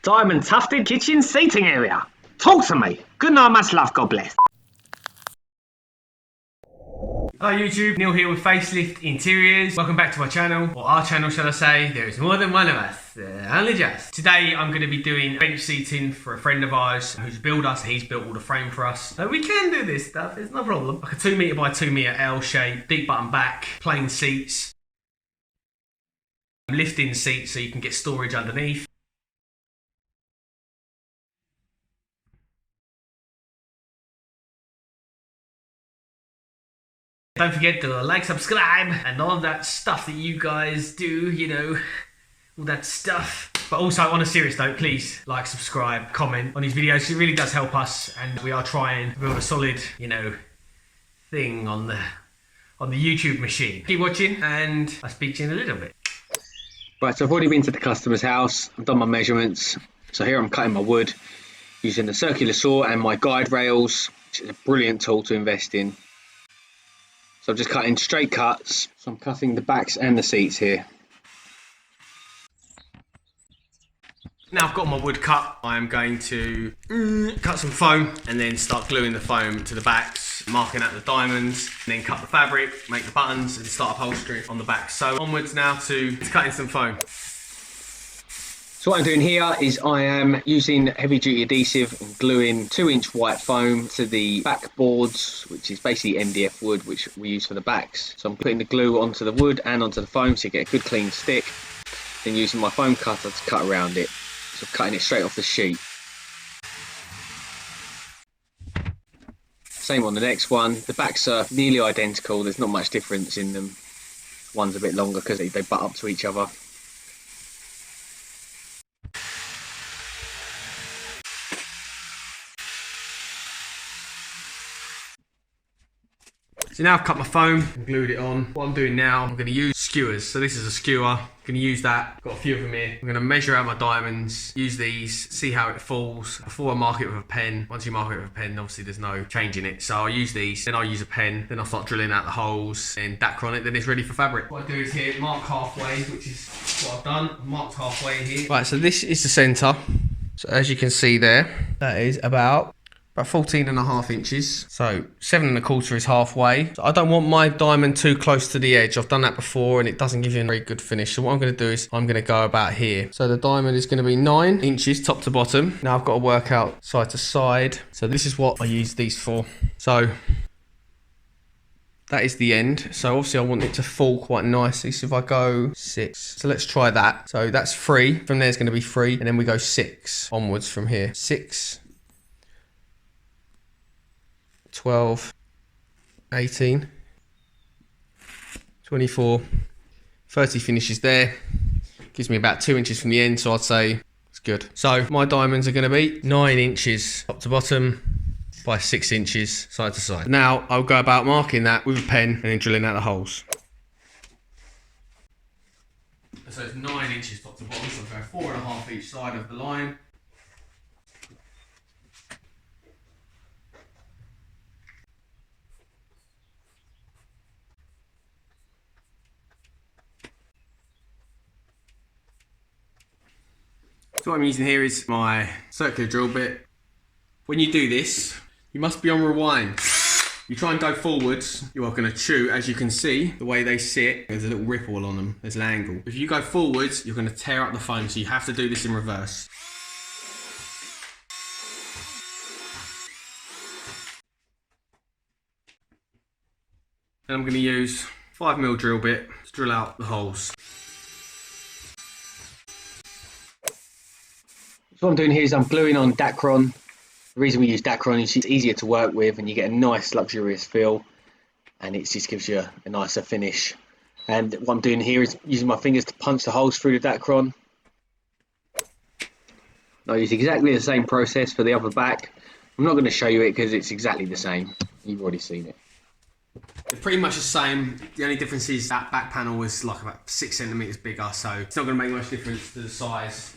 Diamond tufted kitchen seating area. Talk to me. Good night, much love, God bless. Hi YouTube, Neil here with Faceliftinteriors. Welcome back to my channel, or our channel shall I say. There is more than one of us, only just. Today I'm going to be doing bench seating for a friend of ours who's a builder, so he's built all the frame for us. So we can do this stuff, it's no problem. Like a 2 metre by 2 metre L shape, deep button back, plain seats. Lifting seats so you can get storage underneath. Don't forget to like, subscribe, and all of that stuff that you guys do, you know, all that stuff. But also, on a serious note, please like, subscribe, comment on these videos. It really does help us, and we are trying to build a solid, you know, thing on the YouTube machine. Keep watching, and I'll speak to you in a little bit. Right, so I've already been to the customer's house. I've done my measurements. So here I'm cutting my wood using the circular saw and my guide rails, which is a brilliant tool to invest in. So I'm just cutting straight cuts. So I'm cutting the backs and the seats here. Now I've got my wood cut, I'm going to cut some foam and then start gluing the foam to the backs, marking out the diamonds, and then cut the fabric, make the buttons, and start upholstery on the back. So onwards now to cutting some foam. So what I'm doing here is I am using heavy duty adhesive and gluing 2-inch white foam to the backboards, which is basically MDF wood, which we use for the backs. So I'm putting the glue onto the wood and onto the foam so you get a good clean stick. Then using my foam cutter to cut around it. So cutting it straight off the sheet. Same on the next one. The backs are nearly identical, there's not much difference in them. One's a bit longer because they butt up to each other. So now I've cut my foam and glued it on. What I'm doing now, I'm going to use skewers. So this is a skewer, I'm going to use that. Got a few of them here. I'm going to measure out my diamonds, use these, see how it falls before I mark it with a pen. Once you mark it with a pen, obviously there's no change in it. So I'll use these, then I'll use a pen, then I'll start drilling out the holes and dacron it, then it's ready for fabric. What I do is here, mark halfway, which is what I've done. I've marked halfway here. Right, so this is the centre. So as you can see there, that is about 14.5 inches. So 7.25 is halfway. So I don't want my diamond too close to the edge. I've done that before and it doesn't give you a very good finish. So what I'm going to do is I'm going to go about here. So the diamond is going to be 9 inches top to bottom. Now I've got to work out side to side. So this is what I use these for. So that is the end. So obviously I want it to fall quite nicely. So if I go 6, so let's try that. So that's 3. From there it's going to be 3. And then we go 6 onwards from here. 6. 12, 18, 24, 30 finishes there. Gives me about 2 inches from the end, so I'd say it's good. So my diamonds are going to be 9 inches top to bottom by 6 inches side to side. Now I'll go about marking that with a pen and then drilling out the holes. So it's 9 inches top to bottom, so I'll go 4.5 each side of the line. So what I'm using here is my circular drill bit. When you do this, you must be on rewind. You try and go forwards, you are going to chew. As you can see, the way they sit, there's a little ripple on them, there's an angle. If you go forwards, you're going to tear up the foam, so you have to do this in reverse. Then I'm going to use 5mm drill bit to drill out the holes. So what I'm doing here is I'm gluing on dacron. The reason we use dacron is it's easier to work with and you get a nice luxurious feel and it just gives you a nicer finish. And what I'm doing here is using my fingers to punch the holes through the dacron. I use exactly the same process for the other back. I'm not going to show you it because it's exactly the same. You've already seen it. They're pretty much the same. The only difference is that back panel is like about 6 centimeters bigger, so it's not going to make much difference to the size.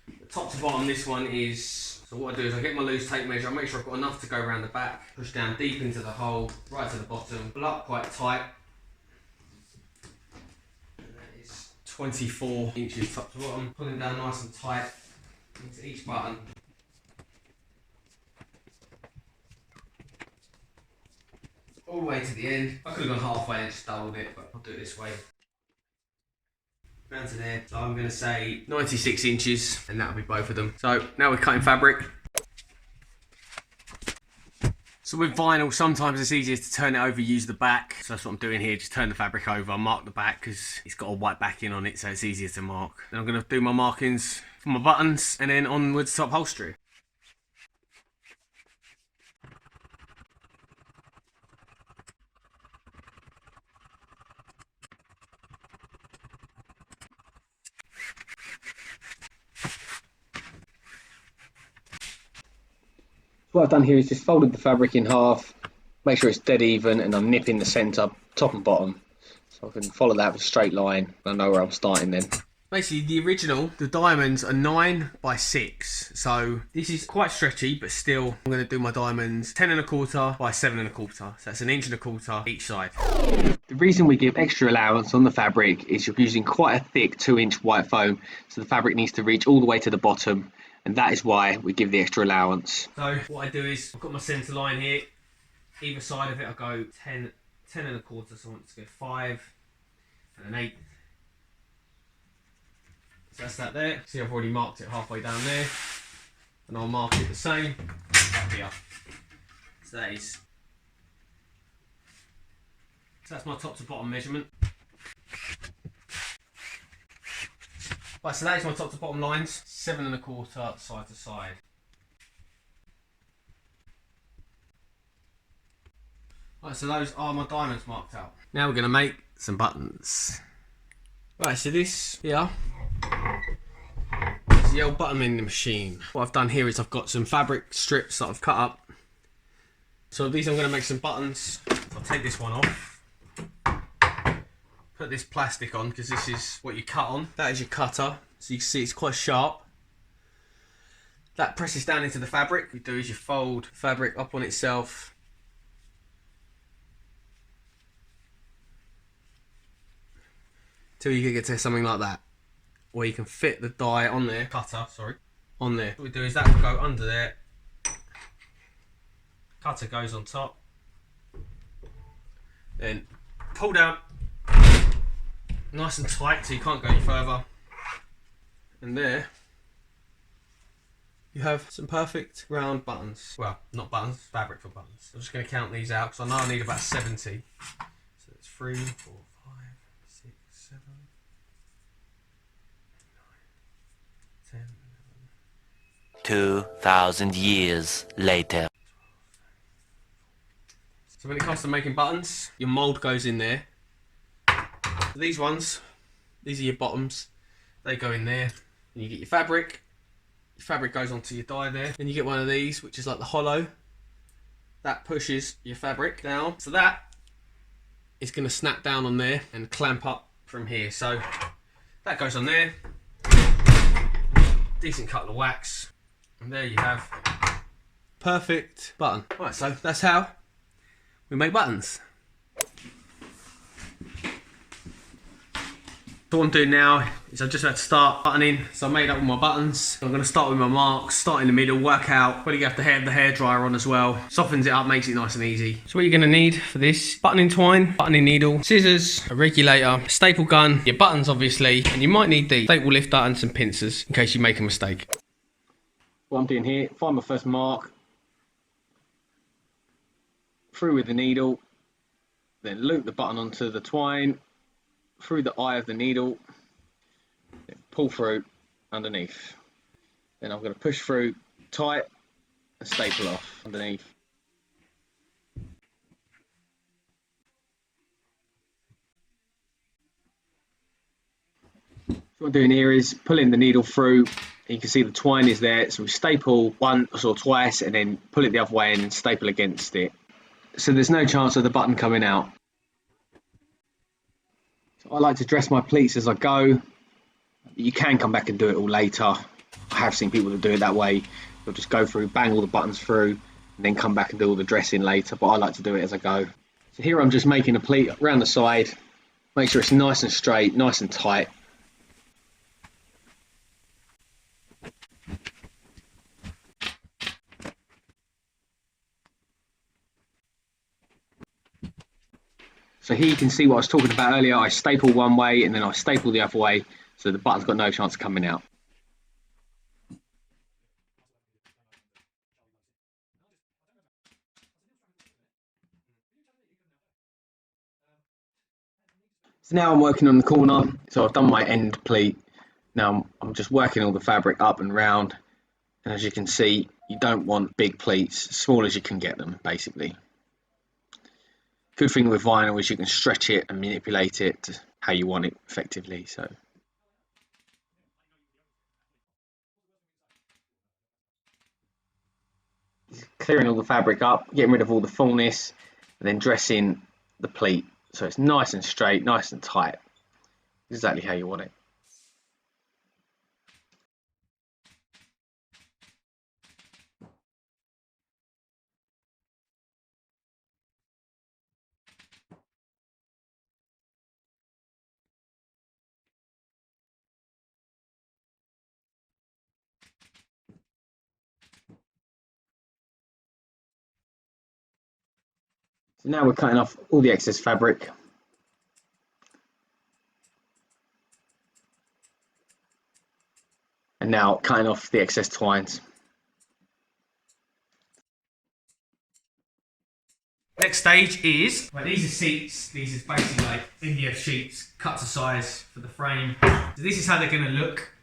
The top to bottom, this one is, so what I do is I get my loose tape measure, I make sure I've got enough to go around the back, push down deep into the hole, right to the bottom, pull up quite tight. And that is 24 inches top to bottom, pulling down nice and tight. into each button. All the way to the end. I could have gone halfway and just doubled it, but I'll do it this way. Down to there. So I'm going to say 96 inches, and that'll be both of them. So now we're cutting fabric. So with vinyl, sometimes it's easier to turn it over, use the back. So that's what I'm doing here, just turn the fabric over, mark the back because it's got a white backing on it, so it's easier to mark. Then I'm going to do my markings for my buttons, and then onwards to upholstery. What I've done here is just folded the fabric in half, make sure it's dead even, and I'm nipping the centre, top and bottom. So I can follow that with a straight line, and I know where I'm starting then. Basically, the original, the diamonds are 9 by 6. So this is quite stretchy, but still, I'm going to do my diamonds 10 1/4 by 7 1/4. So that's 1 1/4 each side. The reason we give extra allowance on the fabric is you're using quite a thick 2-inch white foam, so the fabric needs to reach all the way to the bottom, and that is why we give the extra allowance. So what I do is, I've got my centre line here. Either side of it, I go 10 1/4, so I want to go 5 and an 8. So that's that there. See, I've already marked it halfway down there, and I'll mark it the same up here. So that is. So that's my top to bottom measurement. Right, so that is my top to bottom lines. 7 1/4 side to side. Right, so those are my diamonds marked out. Now we're going to make some buttons. Right, so this here is the old button mending machine. What I've done here is I've got some fabric strips that I've cut up. So these I'm going to make some buttons. I'll take this one off. Put this plastic on because this is what you cut on. That is your cutter. So you can see it's quite sharp. That presses down into the fabric. What you do is you fold fabric up on itself. Till you get to something like that, where you can fit the die on there, on there. What we do is that will go under there, cutter goes on top, then pull down nice and tight so you can't go any further, and there you have some perfect round buttons. Well, not buttons, fabric for buttons. I'm just going to count these out because I know I need about 70. So it's 3, 4, 5, 6, 7, 9, 10, 11. 2,000 years later. So when it comes to making buttons, your mould goes in there. So these ones, these are your bottoms. They go in there. And you get your fabric. Your fabric goes onto your die there. Then you get one of these, which is like the hollow. That pushes your fabric down. So that is going to snap down on there and clamp up from here. So that goes on there. Decent couple of whacks. And there you have perfect button. Right, so that's how we make buttons. So what I'm doing now is I've just had to start buttoning. So I made up all my buttons. I'm going to start with my marks, start in the middle, work out. When you have the hairdryer on as well. Softens it up, makes it nice and easy. So what you're going to need for this: buttoning twine, buttoning needle, scissors, a regulator, staple gun, your buttons obviously, and you might need the staple lifter and some pincers in case you make a mistake. What I'm doing here, find my first mark, through with the needle, then loop the button onto the twine, through the eye of the needle, then pull through underneath. Then I'm going to push through tight and staple off underneath. So what I'm doing here is pulling the needle through. You can see the twine is there, so we staple once or twice and then pull it the other way and staple against it. So there's no chance of the button coming out. So I like to dress my pleats as I go. You can come back and do it all later. I have seen people that do it that way. They'll just go through, bang all the buttons through, and then come back and do all the dressing later, but I like to do it as I go. So here I'm just making a pleat around the side. Make sure it's nice and straight, nice and tight. So here you can see what I was talking about earlier. I staple one way and then I staple the other way, so the button's got no chance of coming out. So now I'm working on the corner, so I've done my end pleat. Now I'm just working all the fabric up and round, and as you can see, you don't want big pleats, as small as you can get them, basically. Good thing with vinyl is you can stretch it and manipulate it to how you want it effectively. So clearing all the fabric up, getting rid of all the fullness, and then dressing the pleat so it's nice and straight, nice and tight, exactly how you want it. So now we're cutting off all the excess fabric. And now cutting off the excess twines. Next stage is, well, these are seats. These are basically like MDF sheets cut to size for the frame. So this is how they're going to look.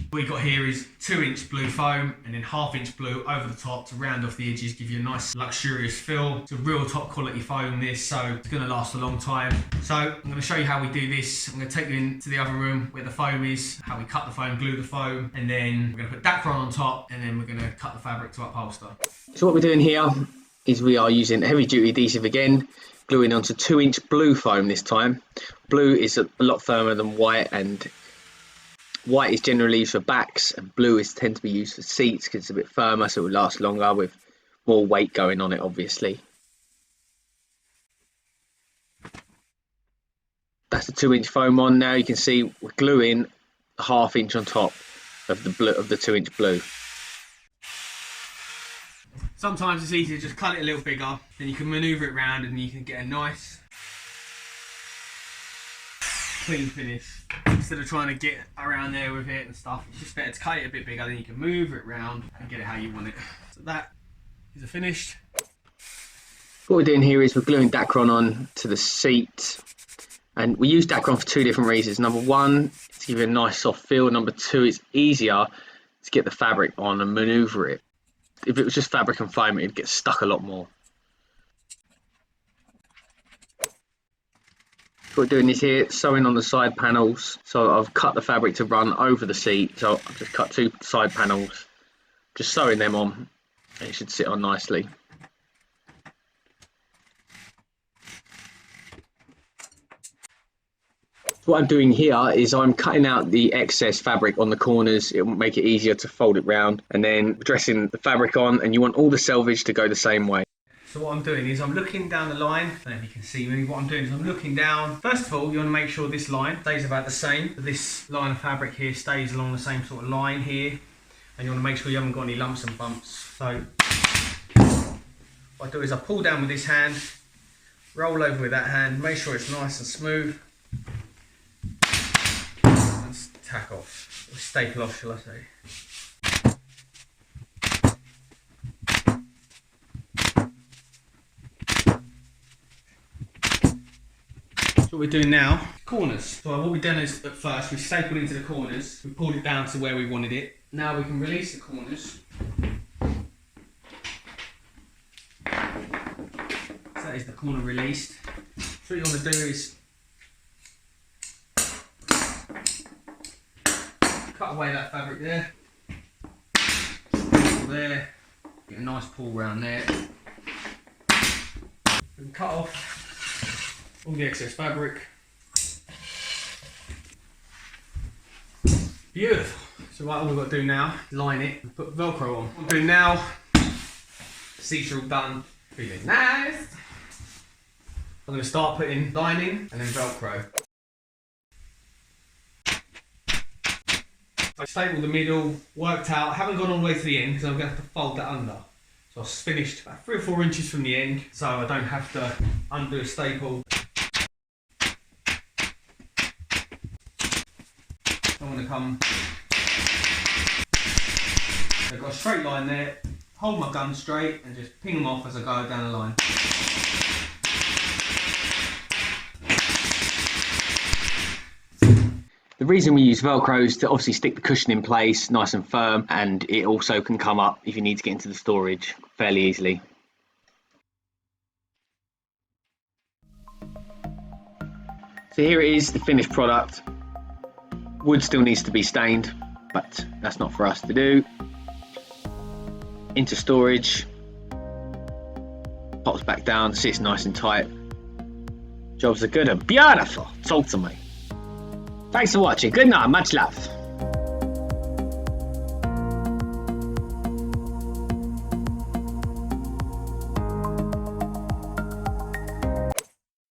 What you've got here is 2-inch blue foam and then 1/2-inch blue over the top to round off the edges, give you a nice luxurious feel. It's a real top quality foam this, so it's going to last a long time. So I'm going to show you how we do this. I'm going to take you into the other room where the foam is, how we cut the foam, glue the foam, and then we're going to put dacron on top, and then we're going to cut the fabric to upholster. So what we're doing here is we are using heavy duty adhesive again, gluing onto 2-inch blue foam this time. Blue is a lot firmer than white, and white is generally used for backs and blue is tend to be used for seats because it's a bit firmer, so it will last longer with more weight going on it, obviously. That's the 2-inch foam on. Now you can see we're gluing a 1/2 inch on top of the blue, of the 2-inch blue. Sometimes it's easier to just cut it a little bigger, then you can manoeuvre it around and you can get a nice clean finish. Instead of trying to get around there with it and stuff, it's just better to cut it a bit bigger, then you can move it around and get it how you want it. So that is finished. What we're doing here is we're gluing dacron on to the seat, and we use dacron for 2 different reasons. Number one, to give it a nice soft feel. Number two, it's easier to get the fabric on and manoeuvre it. If it was just fabric and foam, it'd get stuck a lot more. What we're doing is here, sewing on the side panels. So I've cut the fabric to run over the seat. So I've just cut 2 side panels, just sewing them on, and it should sit on nicely. What I'm doing here is I'm cutting out the excess fabric on the corners. It will make it easier to fold it round, and then dressing the fabric on, and you want all the selvage to go the same way. So what I'm doing is I'm looking down the line. I don't know if you can see me. What I'm doing is I'm looking down. First of all, you want to make sure this line stays about the same. This line of fabric here stays along the same sort of line here, and you want to make sure you haven't got any lumps and bumps. So what I do is I pull down with this hand, roll over with that hand, make sure it's nice and smooth, and tack off, or staple off, shall I say. So what we're doing now, corners. So what we've done is, at first, we stapled into the corners, we pulled it down to where we wanted it. Now we can release the corners. So that is the corner released. So what you want to do is cut away that fabric there, there, get a nice pull round there. We can cut off all the excess fabric. Beautiful. So right, all we've got to do now is line it and put Velcro on. What I'm doing now, seats are all done, feeling nice. I'm going to start putting lining and then Velcro. I stapled the middle, worked out, haven't gone all the way to the end because I'm going to have to fold that under. So I've finished about 3 or 4 inches from the end, so I don't have to undo a staple. I want to come. So I've got a straight line there, hold my gun straight and just ping them off as I go down the line. The reason we use Velcro is to obviously stick the cushion in place nice and firm, and it also can come up if you need to get into the storage fairly easily. So here it is, the finished product. Wood still needs to be stained, but that's not for us to do. Into storage, pops back down, sits nice and tight. Jobs are good and beautiful. Talk to me. Thanks for watching. Good night. Much love.